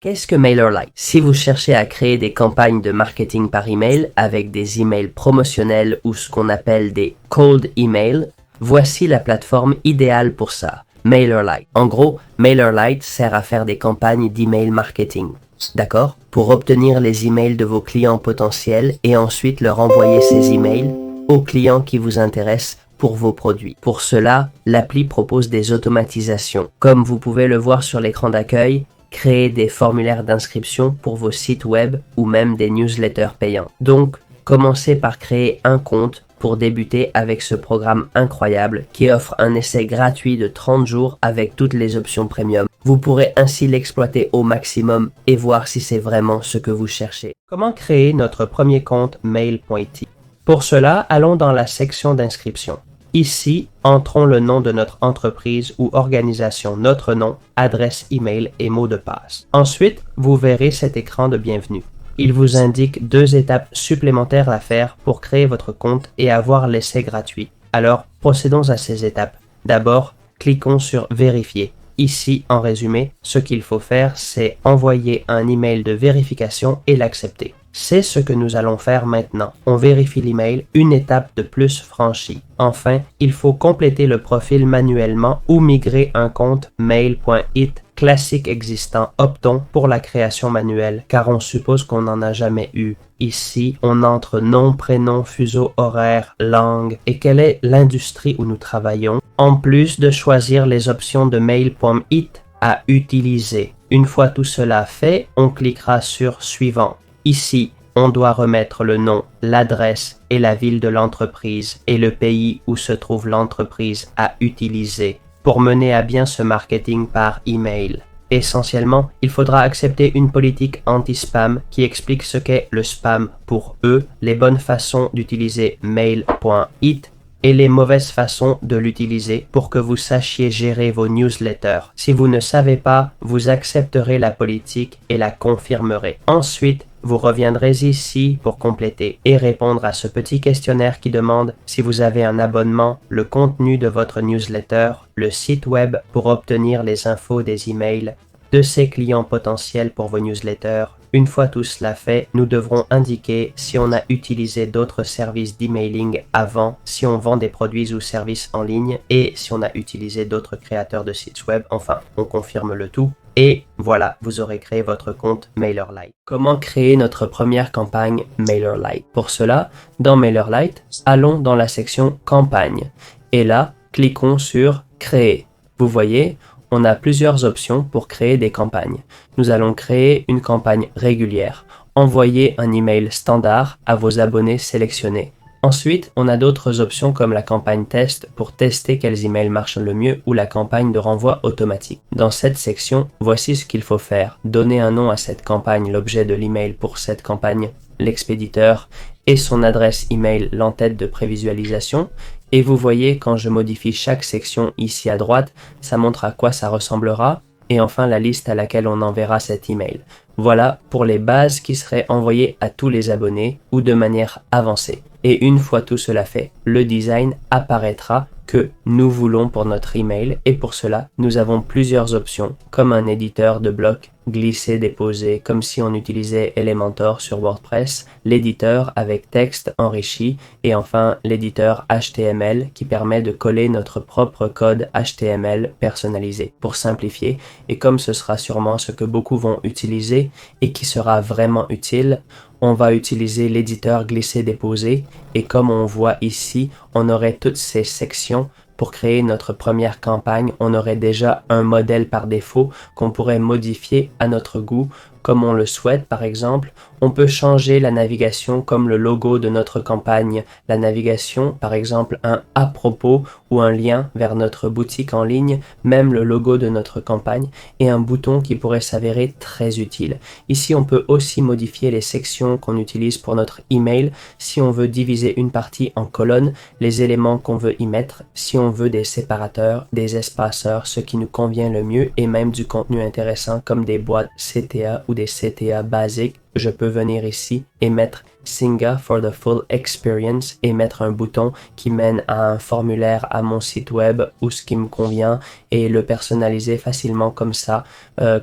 Qu'est-ce que MailerLite? Si vous cherchez à créer des campagnes de marketing par email avec des emails promotionnels ou ce qu'on appelle des cold emails, voici la plateforme idéale pour ça, MailerLite. En gros, MailerLite sert à faire des campagnes d'email marketing. D'accord? Pour obtenir les emails de vos clients potentiels et ensuite leur envoyer ces emails aux clients qui vous intéressent pour vos produits. Pour cela, l'appli propose des automatisations. Comme vous pouvez le voir sur l'écran d'accueil, créer des formulaires d'inscription pour vos sites web ou même des newsletters payants. Donc, commencez par créer un compte pour débuter avec ce programme incroyable qui offre un essai gratuit de 30 jours avec toutes les options premium. Vous pourrez ainsi l'exploiter au maximum et voir si c'est vraiment ce que vous cherchez. Comment créer notre premier compte Mail.it? Pour cela, allons dans la section d'inscription. Ici, entrons le nom de notre entreprise ou organisation, notre nom, adresse email et mot de passe. Ensuite, vous verrez cet écran de bienvenue. Il vous indique 2 étapes supplémentaires à faire pour créer votre compte et avoir l'essai gratuit. Alors, procédons à ces étapes. D'abord, cliquons sur Vérifier. Ici, en résumé, ce qu'il faut faire, c'est envoyer un email de vérification et l'accepter. C'est ce que nous allons faire maintenant. On vérifie l'email, une étape de plus franchie. Enfin, il faut compléter le profil manuellement ou migrer un compte Mail.it classique existant. Optons pour la création manuelle, car on suppose qu'on n'en a jamais eu. Ici, on entre nom, prénom, fuseau horaire, langue et quelle est l'industrie où nous travaillons, en plus de choisir les options de Mail.it à utiliser. Une fois tout cela fait, on cliquera sur Suivant. Ici, on doit remettre le nom, l'adresse et la ville de l'entreprise et le pays où se trouve l'entreprise à utiliser pour mener à bien ce marketing par email. Essentiellement, il faudra accepter une politique anti-spam qui explique ce qu'est le spam pour eux, les bonnes façons d'utiliser Mail.it et les mauvaises façons de l'utiliser pour que vous sachiez gérer vos newsletters. Si vous ne savez pas, vous accepterez la politique et la confirmerez. Ensuite, vous reviendrez ici pour compléter et répondre à ce petit questionnaire qui demande si vous avez un abonnement, le contenu de votre newsletter, le site web pour obtenir les infos des emails de ces clients potentiels pour vos newsletters. Une fois tout cela fait, nous devrons indiquer si on a utilisé d'autres services d'emailing avant, si on vend des produits ou services en ligne et si on a utilisé d'autres créateurs de sites web. Enfin, on confirme le tout. Et voilà, vous aurez créé votre compte MailerLite. Comment créer notre première campagne MailerLite? Pour cela, dans MailerLite, allons dans la section Campagne. Et là, cliquons sur Créer. Vous voyez, on a plusieurs options pour créer des campagnes. Nous allons créer une campagne régulière. Envoyer un email standard à vos abonnés sélectionnés. Ensuite, on a d'autres options comme la campagne test pour tester quels emails marchent le mieux ou la campagne de renvoi automatique. Dans cette section, voici ce qu'il faut faire. Donner un nom à cette campagne, l'objet de l'email pour cette campagne, l'expéditeur et son adresse email, l'entête de prévisualisation. Et vous voyez, quand je modifie chaque section ici à droite, ça montre à quoi ça ressemblera. Et enfin la liste à laquelle on enverra cet email. Voilà pour les bases qui seraient envoyées à tous les abonnés ou de manière avancée. Et une fois tout cela fait, le design apparaîtra que nous voulons pour notre email et pour cela, nous avons plusieurs options comme un éditeur de blocs, glisser, déposer, comme si on utilisait Elementor sur WordPress, l'éditeur avec texte enrichi et enfin l'éditeur HTML qui permet de coller notre propre code HTML personnalisé pour simplifier et comme ce sera sûrement ce que beaucoup vont utiliser et qui sera vraiment utile, on va utiliser l'éditeur glisser-déposer et comme on voit ici, on aurait toutes ces sections. Pour créer notre première campagne, on aurait déjà un modèle par défaut qu'on pourrait modifier à notre goût comme on le souhaite par exemple. On peut changer la navigation comme le logo de notre campagne. La navigation, par exemple un à propos ou un lien vers notre boutique en ligne, même le logo de notre campagne et un bouton qui pourrait s'avérer très utile. Ici, on peut aussi modifier les sections qu'on utilise pour notre email. Si on veut diviser une partie en colonnes, les éléments qu'on veut y mettre, si on veut des séparateurs, des espaceurs, ce qui nous convient le mieux et même du contenu intéressant comme des boîtes CTA ou des CTA basiques, je peux venir ici et mettre Singa for the full experience et mettre un bouton qui mène à un formulaire à mon site web ou ce qui me convient et le personnaliser facilement comme ça,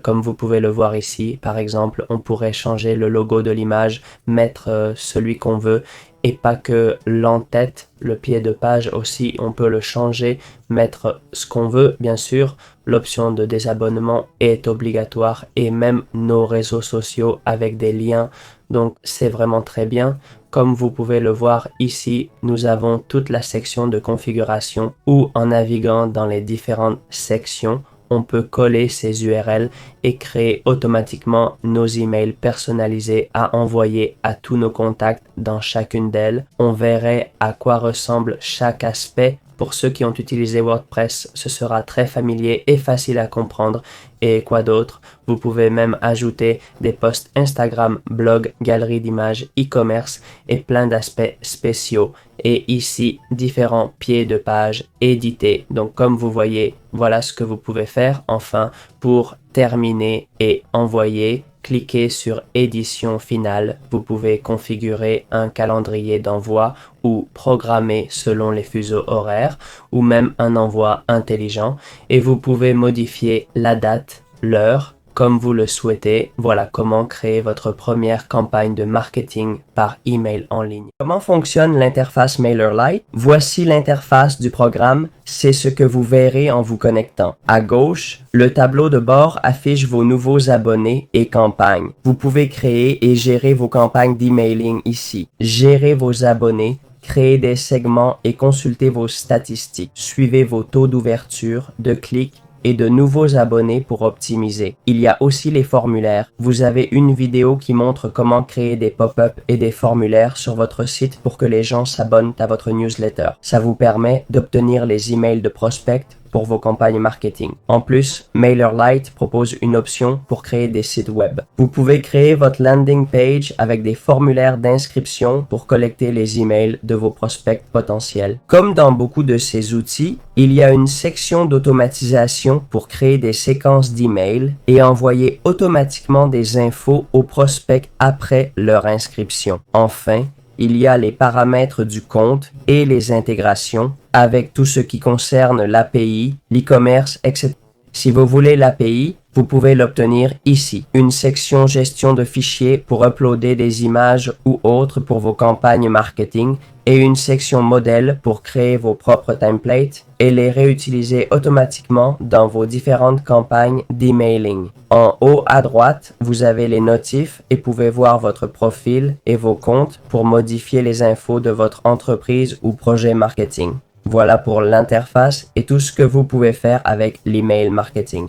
comme vous pouvez le voir ici. Par exemple, on pourrait changer le logo de l'image, mettre celui qu'on veut et pas que l'en-tête, le pied de page aussi, on peut le changer, mettre ce qu'on veut, bien sûr. L'option de désabonnement est obligatoire et même nos réseaux sociaux avec des liens. Donc c'est vraiment très bien. Comme vous pouvez le voir ici, nous avons toute la section de configuration où en naviguant dans les différentes sections, on peut coller ces URL et créer automatiquement nos emails personnalisés à envoyer à tous nos contacts dans chacune d'elles. On verrait à quoi ressemble chaque aspect. Pour ceux qui ont utilisé WordPress, ce sera très familier et facile à comprendre. Et quoi d'autre? Vous pouvez même ajouter des posts Instagram, blog, galerie d'images, e-commerce et plein d'aspects spéciaux. Et ici, différents pieds de page édités. Donc comme vous voyez, voilà ce que vous pouvez faire. Enfin, pour terminer et envoyer, cliquez sur édition finale. Vous pouvez configurer un calendrier d'envoi ou programmer selon les fuseaux horaires ou même un envoi intelligent et vous pouvez modifier la date, l'heure, comme vous le souhaitez. Voilà comment créer votre première campagne de marketing par email en ligne. Comment fonctionne l'interface MailerLite? Voici l'interface du programme. C'est ce que vous verrez en vous connectant. À gauche, le tableau de bord affiche vos nouveaux abonnés et campagnes. Vous pouvez créer et gérer vos campagnes d'emailing ici. Gérer vos abonnés, créer des segments et consulter vos statistiques. Suivez vos taux d'ouverture, de clics et de nouveaux abonnés pour optimiser. Il y a aussi les formulaires. Vous avez une vidéo qui montre comment créer des pop-up et des formulaires sur votre site pour que les gens s'abonnent à votre newsletter. Ça vous permet d'obtenir les emails de prospects pour vos campagnes marketing. En plus, MailerLite propose une option pour créer des sites web. Vous pouvez créer votre landing page avec des formulaires d'inscription pour collecter les emails de vos prospects potentiels. Comme dans beaucoup de ces outils, il y a une section d'automatisation pour créer des séquences d'emails et envoyer automatiquement des infos aux prospects après leur inscription. Enfin, il y a les paramètres du compte et les intégrations avec tout ce qui concerne l'API, l'e-commerce, etc. Si vous voulez l'API, vous pouvez l'obtenir ici. Une section gestion de fichiers pour uploader des images ou autres pour vos campagnes marketing et une section modèle pour créer vos propres templates et les réutiliser automatiquement dans vos différentes campagnes d'emailing. En haut à droite, vous avez les notifs et pouvez voir votre profil et vos comptes pour modifier les infos de votre entreprise ou projet marketing. Voilà pour l'interface et tout ce que vous pouvez faire avec l'email marketing.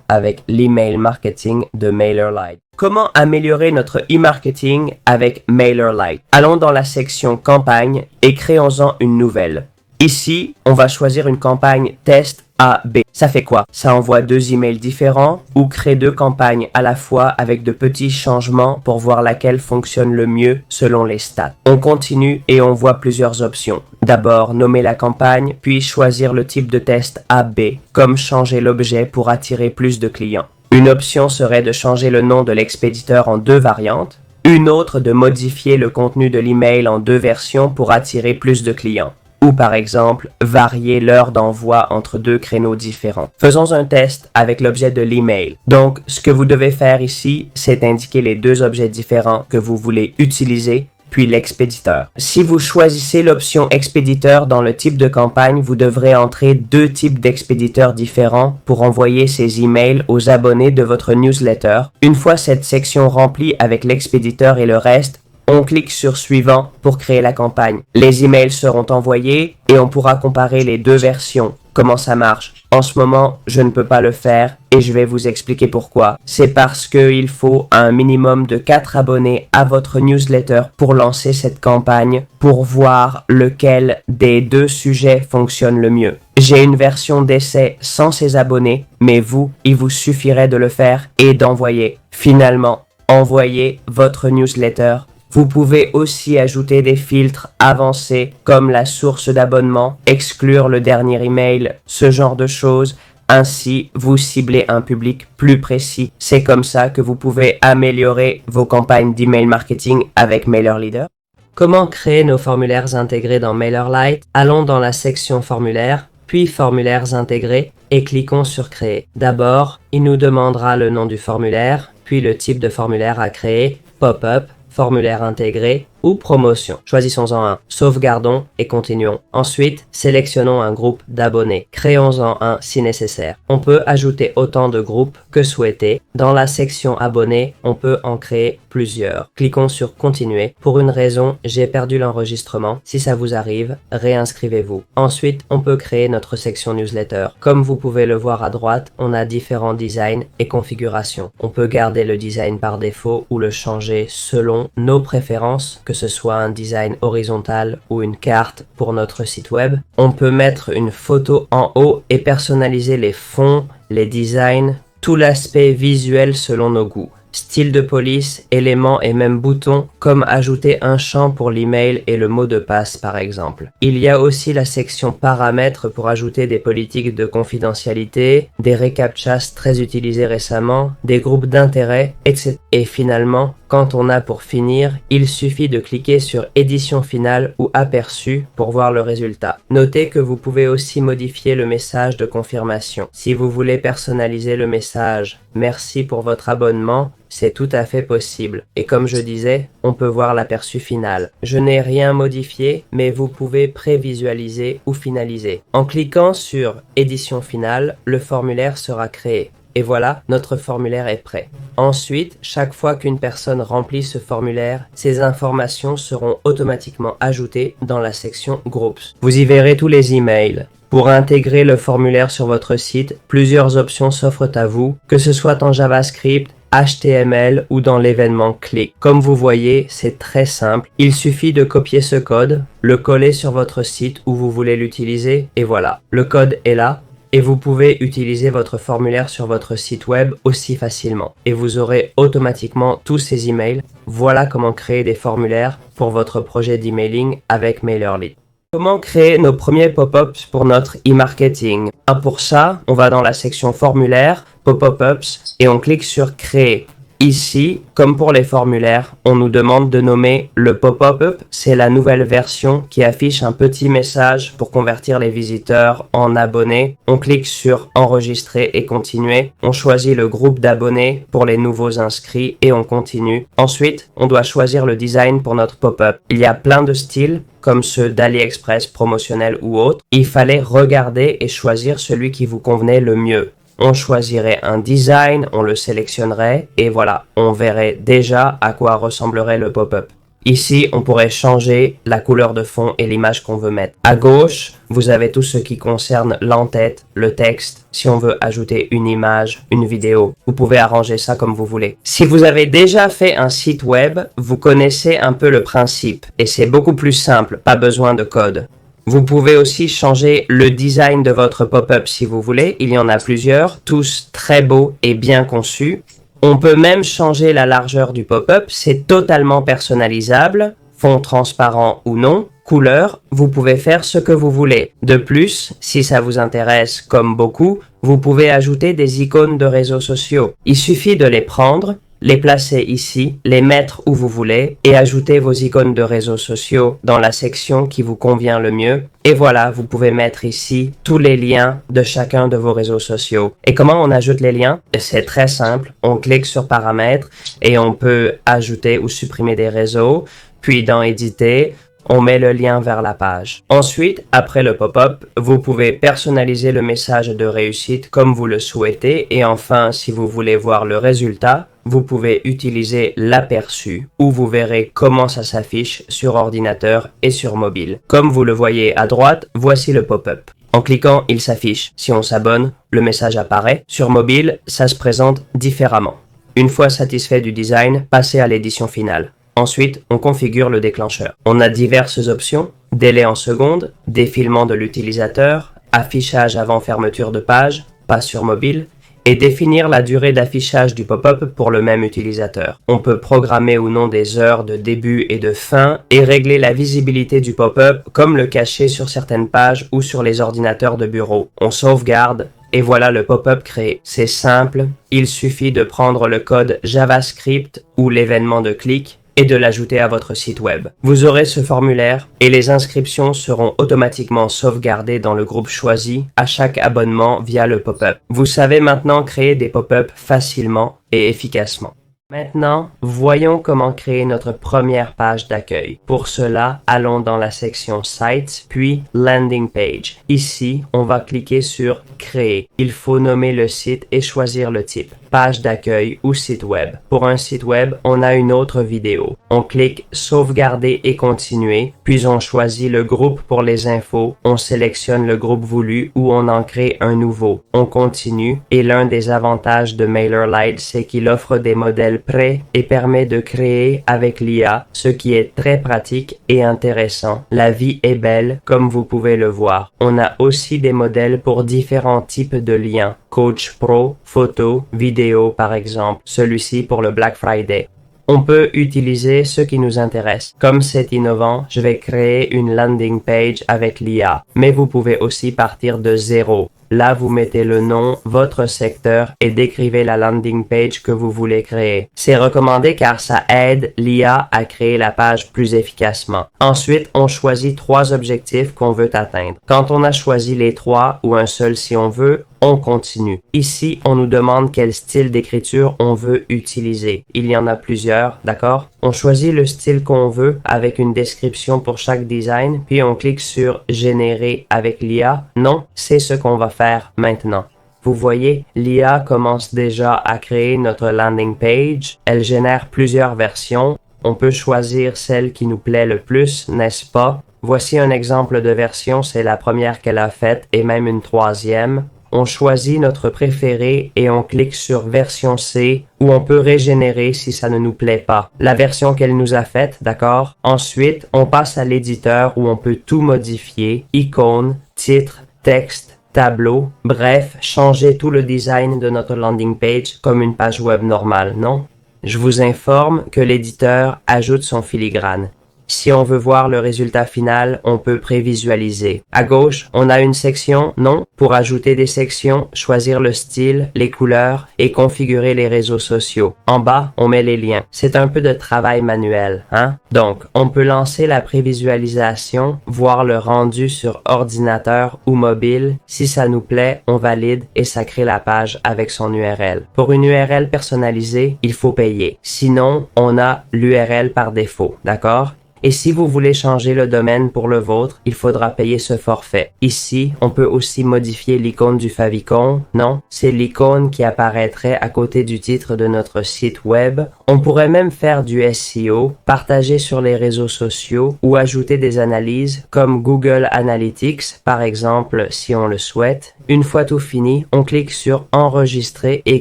Avec l'email marketing de MailerLite. Comment améliorer notre e-marketing avec MailerLite? Allons dans la section campagne et créons-en une nouvelle. Ici, on va choisir une campagne test A/B. Ça fait quoi? Ça envoie 2 emails différents ou crée 2 campagnes à la fois avec de petits changements pour voir laquelle fonctionne le mieux selon les stats. On continue et on voit plusieurs options. D'abord, nommer la campagne, puis choisir le type de test A/B, comme changer l'objet pour attirer plus de clients. Une option serait de changer le nom de l'expéditeur en 2 variantes. Une autre de modifier le contenu de l'email en 2 versions pour attirer plus de clients. Ou par exemple, varier l'heure d'envoi entre 2 créneaux différents. Faisons un test avec l'objet de l'email. Donc, ce que vous devez faire ici, c'est indiquer les 2 objets différents que vous voulez utiliser, puis l'expéditeur. Si vous choisissez l'option expéditeur dans le type de campagne, vous devrez entrer 2 types d'expéditeurs différents pour envoyer ces emails aux abonnés de votre newsletter. Une fois cette section remplie avec l'expéditeur et le reste, on clique sur suivant pour créer la campagne. Les emails seront envoyés et on pourra comparer les 2 versions. Comment ça marche? En ce moment, je ne peux pas le faire et je vais vous expliquer pourquoi. C'est parce qu'il faut un minimum de 4 abonnés à votre newsletter pour lancer cette campagne, pour voir lequel des 2 sujets fonctionne le mieux. J'ai une version d'essai sans ces abonnés, mais vous, il vous suffirait de le faire et d'envoyer. Finalement, envoyez votre newsletter. Vous pouvez aussi ajouter des filtres avancés comme la source d'abonnement, exclure le dernier email, ce genre de choses. Ainsi, vous ciblez un public plus précis. C'est comme ça que vous pouvez améliorer vos campagnes d'email marketing avec MailerLeader. Comment créer nos formulaires intégrés dans MailerLite? Allons dans la section formulaires, puis formulaires intégrés et cliquons sur créer. D'abord, il nous demandera le nom du formulaire, puis le type de formulaire à créer, pop-up, formulaire intégré ou promotion. Choisissons-en un, sauvegardons et continuons. Ensuite, sélectionnons un groupe d'abonnés. Créons-en un si nécessaire. On peut ajouter autant de groupes que souhaité. Dans la section abonnés, on peut en créer plusieurs. Cliquons sur continuer. Pour une raison, j'ai perdu l'enregistrement. Si ça vous arrive, réinscrivez-vous. Ensuite, on peut créer notre section newsletter. Comme vous pouvez le voir à droite, on a différents designs et configurations. On peut garder le design par défaut ou le changer selon nos préférences, que ce soit un design horizontal ou une carte pour notre site web. On peut mettre une photo en haut et personnaliser les fonds, les designs, tout l'aspect visuel selon nos goûts. Style de police, éléments et même boutons, comme ajouter un champ pour l'email et le mot de passe par exemple. Il y a aussi la section paramètres pour ajouter des politiques de confidentialité, des reCAPTCHAs très utilisés récemment, des groupes d'intérêt, etc. Et finalement, quand on a pour finir, il suffit de cliquer sur édition finale ou aperçu pour voir le résultat. Notez que vous pouvez aussi modifier le message de confirmation. Si vous voulez personnaliser le message « Merci pour votre abonnement », c'est tout à fait possible. Et comme je disais, on peut voir l'aperçu final. Je n'ai rien modifié, mais vous pouvez prévisualiser ou finaliser. En cliquant sur édition finale, le formulaire sera créé. Et voilà, notre formulaire est prêt. Ensuite, chaque fois qu'une personne remplit ce formulaire, ces informations seront automatiquement ajoutées dans la section Groups. Vous y verrez tous les emails. Pour intégrer le formulaire sur votre site, plusieurs options s'offrent à vous, que ce soit en JavaScript, HTML ou dans l'événement Click. Comme vous voyez, c'est très simple. Il suffit de copier ce code, le coller sur votre site où vous voulez l'utiliser, et voilà. Le code est là. Et vous pouvez utiliser votre formulaire sur votre site web aussi facilement. Et vous aurez automatiquement tous ces emails. Voilà comment créer des formulaires pour votre projet d'emailing avec MailerLite. Comment créer nos premiers pop-ups pour notre e-marketing? Pour ça, on va dans la section formulaire, pop-ups, et on clique sur créer. Ici, comme pour les formulaires, on nous demande de nommer le pop-up. C'est la nouvelle version qui affiche un petit message pour convertir les visiteurs en abonnés. On clique sur enregistrer et continuer. On choisit le groupe d'abonnés pour les nouveaux inscrits et on continue. Ensuite, on doit choisir le design pour notre pop-up. Il y a plein de styles, comme ceux d'AliExpress, promotionnels ou autres. Il fallait regarder et choisir celui qui vous convenait le mieux. On choisirait un design, on le sélectionnerait et voilà, on verrait déjà à quoi ressemblerait le pop-up. Ici, on pourrait changer la couleur de fond et l'image qu'on veut mettre. À gauche, vous avez tout ce qui concerne l'entête, le texte, si on veut ajouter une image, une vidéo. Vous pouvez arranger ça comme vous voulez. Si vous avez déjà fait un site web, vous connaissez un peu le principe et c'est beaucoup plus simple, pas besoin de code. Vous pouvez aussi changer le design de votre pop-up si vous voulez. Il y en a plusieurs, tous très beaux et bien conçus. On peut même changer la largeur du pop-up. C'est totalement personnalisable, fond transparent ou non, couleur. Vous pouvez faire ce que vous voulez. De plus, si ça vous intéresse comme beaucoup, vous pouvez ajouter des icônes de réseaux sociaux. Il suffit de les prendre, les placer ici, les mettre où vous voulez et ajouter vos icônes de réseaux sociaux dans la section qui vous convient le mieux. Et voilà, vous pouvez mettre ici tous les liens de chacun de vos réseaux sociaux. Et comment on ajoute les liens? C'est très simple. On clique sur paramètres et on peut ajouter ou supprimer des réseaux. Puis dans éditer, on met le lien vers la page. Ensuite, après le pop-up, vous pouvez personnaliser le message de réussite comme vous le souhaitez. Et enfin, si vous voulez voir le résultat, vous pouvez utiliser l'aperçu où vous verrez comment ça s'affiche sur ordinateur et sur mobile. Comme vous le voyez à droite, voici le pop-up. En cliquant, il s'affiche. Si on s'abonne, le message apparaît. Sur mobile, ça se présente différemment. Une fois satisfait du design, passez à l'édition finale. Ensuite, on configure le déclencheur. On a diverses options, délai en secondes, défilement de l'utilisateur, affichage avant fermeture de page, pas sur mobile, et définir la durée d'affichage du pop-up pour le même utilisateur. On peut programmer ou non des heures de début et de fin et régler la visibilité du pop-up comme le cacher sur certaines pages ou sur les ordinateurs de bureau. On sauvegarde Et voilà le pop-up créé. C'est simple, il suffit de prendre le code JavaScript ou l'événement de clic et de l'ajouter à votre site web. Vous aurez ce formulaire et les inscriptions seront automatiquement sauvegardées dans le groupe choisi à chaque abonnement via le pop-up. Vous savez maintenant créer des pop-up facilement et efficacement. Maintenant, voyons comment créer notre première page d'accueil. Pour cela, allons dans la section Sites, puis Landing Page. Ici, on va cliquer sur Créer. Il faut nommer le site et choisir le type, page d'accueil ou site web. Pour un site web, on a une autre vidéo. On clique Sauvegarder et continuer, puis on choisit le groupe pour les infos, on sélectionne le groupe voulu ou on en crée un nouveau. On continue et l'un des avantages de MailerLite, c'est qu'il offre des modèles prêts et permet de créer avec l'IA, ce qui est très pratique et intéressant. La vie est belle, comme vous pouvez le voir. On a aussi des modèles pour différents types de liens. Coach Pro, photo, vidéo par exemple, celui-ci pour le Black Friday. On peut utiliser ce qui nous intéresse. Comme c'est innovant, je vais créer une landing page avec l'IA. Mais vous pouvez aussi partir de zéro. Là, vous mettez le nom, votre secteur et décrivez la landing page que vous voulez créer. C'est recommandé car ça aide l'IA à créer la page plus efficacement. Ensuite, on choisit 3 objectifs qu'on veut atteindre. Quand on a choisi les 3 ou un seul si on veut, on continue. Ici, on nous demande quel style d'écriture on veut utiliser. Il y en a plusieurs, d'accord? On choisit le style qu'on veut avec une description pour chaque design, puis on clique sur Générer avec l'IA. Non, c'est ce qu'on va faire maintenant. Vous voyez, l'IA commence déjà à créer notre landing page. Elle génère plusieurs versions. On peut choisir celle qui nous plaît le plus, n'est-ce pas? Voici un exemple de version, c'est la première qu'elle a faite et même une troisième. On choisit notre préféré et on clique sur version C où on peut régénérer si ça ne nous plaît pas. La version qu'elle nous a faite, d'accord? Ensuite, on passe à l'éditeur où on peut tout modifier, icônes, titres, texte, tableau, bref, changer tout le design de notre landing page comme une page web normale, non? Je vous informe que l'éditeur ajoute son filigrane. Si on veut voir le résultat final, on peut prévisualiser. À gauche, on a une section, non? Pour ajouter des sections, choisir le style, les couleurs et configurer les réseaux sociaux. En bas, on met les liens. C'est un peu de travail manuel, hein? Donc, on peut lancer la prévisualisation, voir le rendu sur ordinateur ou mobile. Si ça nous plaît, on valide et ça crée la page avec son URL. Pour une URL personnalisée, il faut payer. Sinon, on a l'URL par défaut, d'accord? Et si vous voulez changer le domaine pour le vôtre, il faudra payer ce forfait. Ici, on peut aussi modifier l'icône du favicon. Non, c'est l'icône qui apparaîtrait à côté du titre de notre site web. On pourrait même faire du SEO, partager sur les réseaux sociaux ou ajouter des analyses comme Google Analytics, par exemple, si on le souhaite. Une fois tout fini, on clique sur Enregistrer et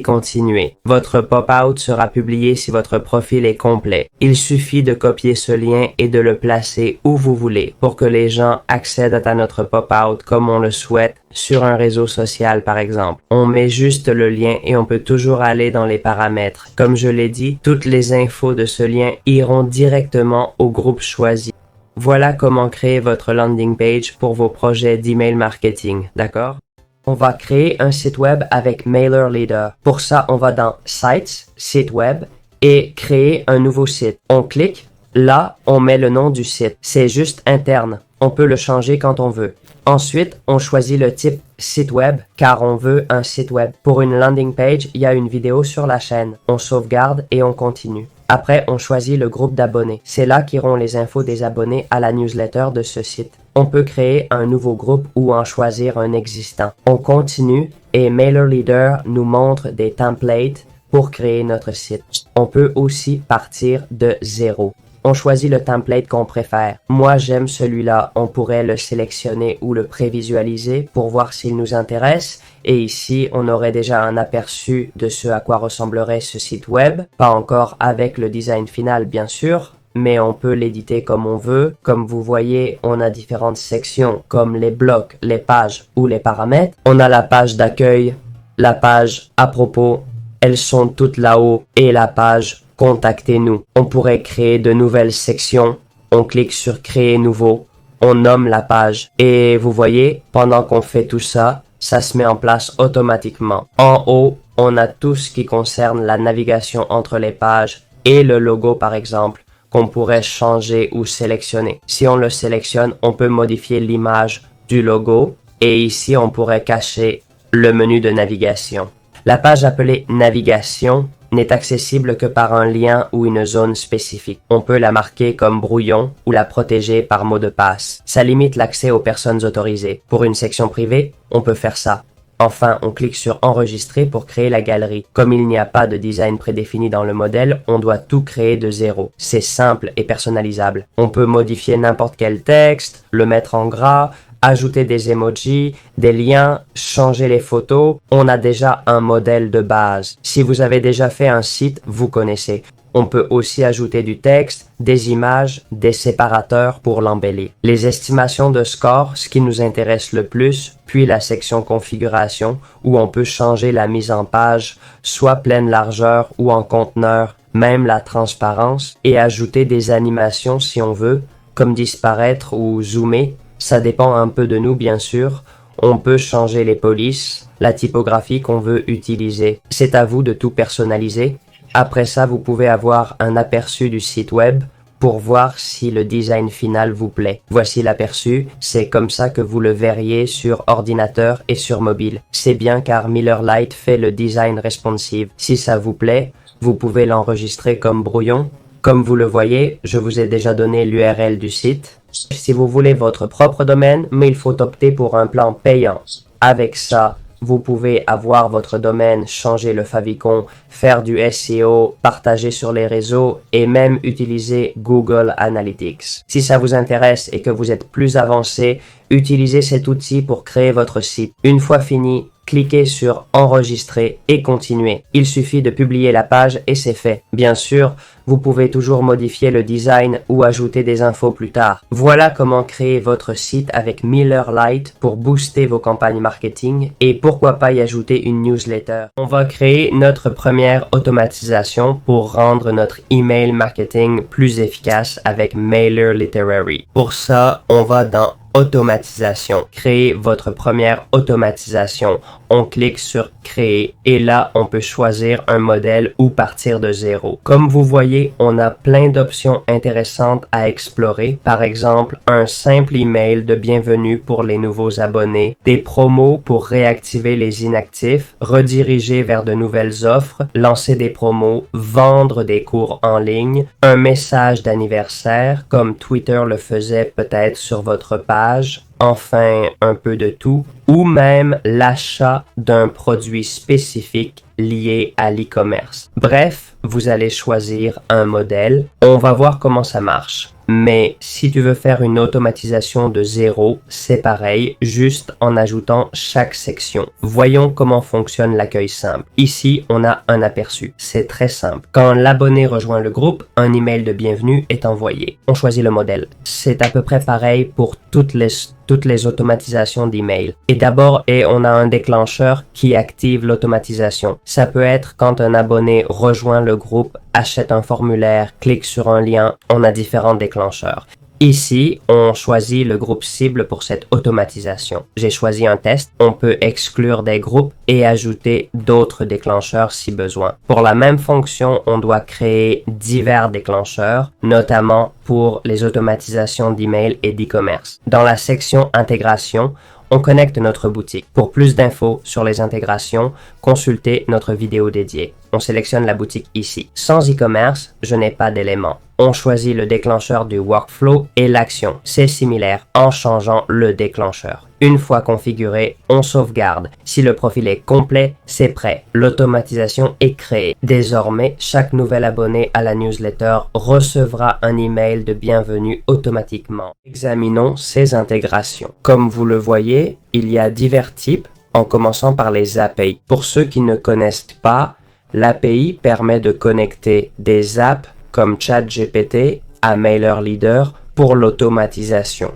continuer. Votre pop-out sera publié si votre profil est complet. Il suffit de copier ce lien et de le placer où vous voulez pour que les gens accèdent à notre pop-out comme on le souhaite sur un réseau social par exemple. On met juste le lien et on peut toujours aller dans les paramètres. Comme je l'ai dit, toutes les infos de ce lien iront directement au groupe choisi. Voilà comment créer votre landing page pour vos projets d'email marketing, d'accord? On va créer un site web avec MailerLite. Pour ça, on va dans Sites, site web et créer un nouveau site. On clique. Là, on met le nom du site. C'est juste interne. On peut le changer quand on veut. Ensuite, on choisit le type site web car on veut un site web. Pour une landing page, il y a une vidéo sur la chaîne. On sauvegarde et on continue. Après, on choisit le groupe d'abonnés. C'est là qu'iront les infos des abonnés à la newsletter de ce site. On peut créer un nouveau groupe ou en choisir un existant. On continue et MailerLite nous montre des templates pour créer notre site. On peut aussi partir de zéro. On choisit le template qu'on préfère. Moi, j'aime celui-là. On pourrait le sélectionner ou le prévisualiser pour voir s'il nous intéresse. Et ici, on aurait déjà un aperçu de ce à quoi ressemblerait ce site web. Pas encore avec le design final, bien sûr, mais on peut l'éditer comme on veut. Comme vous voyez, on a différentes sections comme les blocs, les pages ou les paramètres. On a la page d'accueil, la page à propos. Elles sont toutes là-haut et la page Contactez-nous. On pourrait créer de nouvelles sections. On clique sur Créer nouveau. On nomme la page. Et vous voyez, pendant qu'on fait tout ça, ça se met en place automatiquement. En haut, on a tout ce qui concerne la navigation entre les pages et le logo par exemple, qu'on pourrait changer ou sélectionner. Si on le sélectionne, on peut modifier l'image du logo et ici on pourrait cacher le menu de navigation. La page appelée navigation n'est accessible que par un lien ou une zone spécifique. On peut la marquer comme brouillon ou la protéger par mot de passe. Ça limite l'accès aux personnes autorisées. Pour une section privée, on peut faire ça. Enfin, on clique sur enregistrer pour créer la galerie. Comme il n'y a pas de design prédéfini dans le modèle, on doit tout créer de zéro. C'est simple et personnalisable. On peut modifier n'importe quel texte, le mettre en gras, ajouter des emojis, des liens, changer les photos. On a déjà un modèle de base. Si vous avez déjà fait un site, vous connaissez. On peut aussi ajouter du texte, des images, des séparateurs pour l'embellir. Les estimations de score, ce qui nous intéresse le plus, puis la section configuration où on peut changer la mise en page, soit pleine largeur ou en conteneur, même la transparence, et ajouter des animations si on veut, comme disparaître ou zoomer. Ça dépend un peu de nous, bien sûr. On peut changer les polices, la typographie qu'on veut utiliser. C'est à vous de tout personnaliser. Après ça, vous pouvez avoir un aperçu du site web pour voir si le design final vous plaît. Voici l'aperçu, c'est comme ça que vous le verriez sur ordinateur et sur mobile. C'est bien car MillerLite fait le design responsive. Si ça vous plaît, vous pouvez l'enregistrer comme brouillon. Comme vous le voyez, je vous ai déjà donné l'URL du site. Si vous voulez votre propre domaine, mais il faut opter pour un plan payant. Avec ça, vous pouvez avoir votre domaine, changer le favicon, faire du SEO, partager sur les réseaux et même utiliser Google Analytics. Si ça vous intéresse et que vous êtes plus avancé, utilisez cet outil pour créer votre site. Une fois fini, cliquez sur enregistrer et continuer. Il suffit de publier la page et c'est fait. Bien sûr, vous pouvez toujours modifier le design ou ajouter des infos plus tard. Voilà comment créer votre site avec MillerLite pour booster vos campagnes marketing et pourquoi pas y ajouter une newsletter. On va créer notre première automatisation pour rendre notre email marketing plus efficace avec MailerLiterary. Pour ça, on va dans automatisation. Créer votre première automatisation. On clique sur créer et là, on peut choisir un modèle ou partir de zéro. Comme vous voyez, on a plein d'options intéressantes à explorer. Par exemple, un simple email de bienvenue pour les nouveaux abonnés, des promos pour réactiver les inactifs, rediriger vers de nouvelles offres, lancer des promos, vendre des cours en ligne, un message d'anniversaire comme Twitter le faisait peut-être sur votre page, enfin un peu de tout, ou même l'achat d'un produit spécifique lié à l'e-commerce. Bref, vous allez choisir un modèle. On va voir comment ça marche. Mais si tu veux faire une automatisation de zéro, c'est pareil, juste en ajoutant chaque section. Voyons comment fonctionne l'accueil simple. Ici, on a un aperçu. C'est très simple. Quand l'abonné rejoint le groupe, un email de bienvenue est envoyé. On choisit le modèle. C'est à peu près pareil pour toutes les automatisations d'email. Et d'abord, on a un déclencheur qui active l'automatisation. Ça peut être quand un abonné rejoint le groupe, achète un formulaire, clique sur un lien, on a différents déclencheurs. Ici, on choisit le groupe cible pour cette automatisation. J'ai choisi un test. On peut exclure des groupes et ajouter d'autres déclencheurs si besoin. Pour la même fonction, on doit créer divers déclencheurs, notamment pour les automatisations d'email et d'e-commerce. Dans la section intégration, on connecte notre boutique. Pour plus d'infos sur les intégrations, consultez notre vidéo dédiée. On sélectionne la boutique ici. Sans e-commerce, je n'ai pas d'éléments. On choisit le déclencheur du workflow et l'action. C'est similaire en changeant le déclencheur. Une fois configuré, on sauvegarde. Si le profil est complet, c'est prêt. L'automatisation est créée. Désormais, chaque nouvel abonné à la newsletter recevra un email de bienvenue automatiquement. Examinons ces intégrations. Comme vous le voyez, il y a divers types, en commençant par les API. Pour ceux qui ne connaissent pas, l'API permet de connecter des apps comme ChatGPT à MailerLeader pour l'automatisation.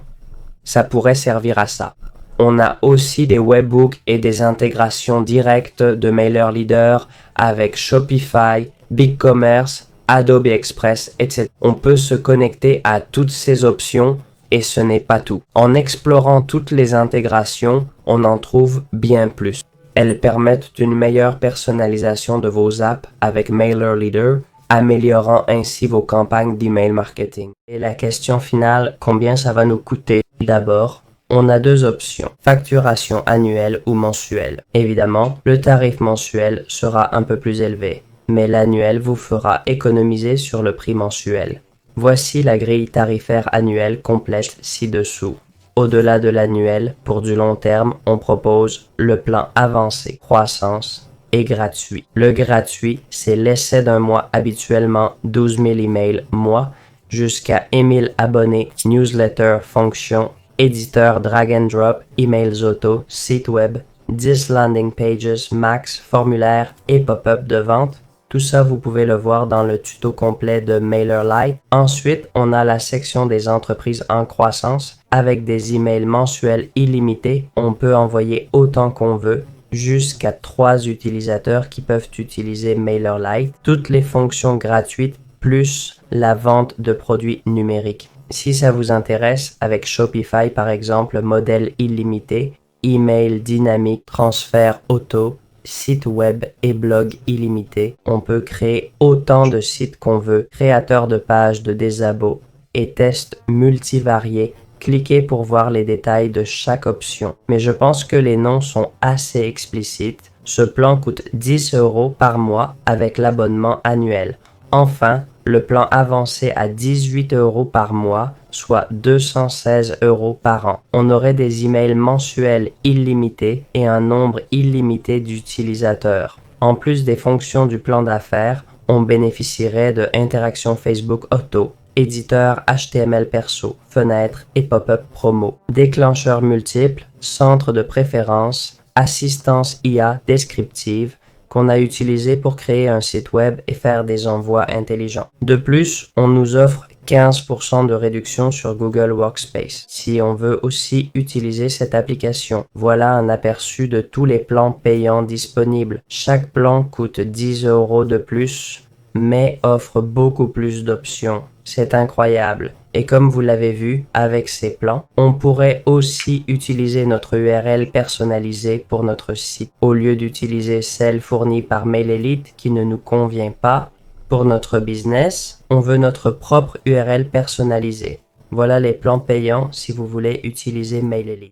Ça pourrait servir à ça. On a aussi des webhooks et des intégrations directes de MailerLeader avec Shopify, BigCommerce, Adobe Express, etc. On peut se connecter à toutes ces options Et ce n'est pas tout. En explorant toutes les intégrations, on en trouve bien plus. Elles permettent une meilleure personnalisation de vos apps avec MailerLeader, améliorant ainsi vos campagnes d'email marketing. Et la question finale, combien ça va nous coûter? D'abord, on a deux options, facturation annuelle ou mensuelle. Évidemment, le tarif mensuel sera un peu plus élevé, mais l'annuel vous fera économiser sur le prix mensuel. Voici la grille tarifaire annuelle complète ci-dessous. Au-delà de l'annuel, pour du long terme, on propose le plan avancé, croissance et gratuit. Le gratuit, c'est l'essai d'un mois, habituellement 12 000 emails mois, jusqu'à 1 000 abonnés, newsletter, fonction, éditeur drag and drop, emails auto, site web, 10 landing pages, max, formulaire et pop-up de vente. Tout ça, vous pouvez le voir dans le tuto complet de MailerLite. Ensuite, on a la section des entreprises en croissance. Avec des emails mensuels illimités, on peut envoyer autant qu'on veut, jusqu'à 3 utilisateurs qui peuvent utiliser MailerLite. Toutes les fonctions gratuites, plus la vente de produits numériques. Si ça vous intéresse, avec Shopify par exemple, modèle illimité, email dynamique, transfert auto, site web et blog illimité. On peut créer autant de sites qu'on veut, créateur de pages de désabos et tests multivariés. Cliquez pour voir les détails de chaque option. Mais je pense que les noms sont assez explicites. Ce plan coûte 10 € par mois avec l'abonnement annuel. Enfin, le plan avancé à 18 € par mois, soit 216 € par an. On aurait des emails mensuels illimités et un nombre illimité d'utilisateurs. En plus des fonctions du plan d'affaires, on bénéficierait de interactions Facebook auto, éditeur HTML perso, fenêtre et pop-up promo, déclencheurs multiples, centre de préférence, assistance IA descriptive, qu'on a utilisé pour créer un site web et faire des envois intelligents. De plus, on nous offre 15% de réduction sur Google Workspace si on veut aussi utiliser cette application. Voilà un aperçu de tous les plans payants disponibles. Chaque plan coûte 10 € de plus, mais offre beaucoup plus d'options. C'est incroyable. Et comme vous l'avez vu, avec ces plans, on pourrait aussi utiliser notre URL personnalisée pour notre site. Au lieu d'utiliser celle fournie par MailerLite qui ne nous convient pas, pour notre business, on veut notre propre URL personnalisée. Voilà les plans payants si vous voulez utiliser MailerLite.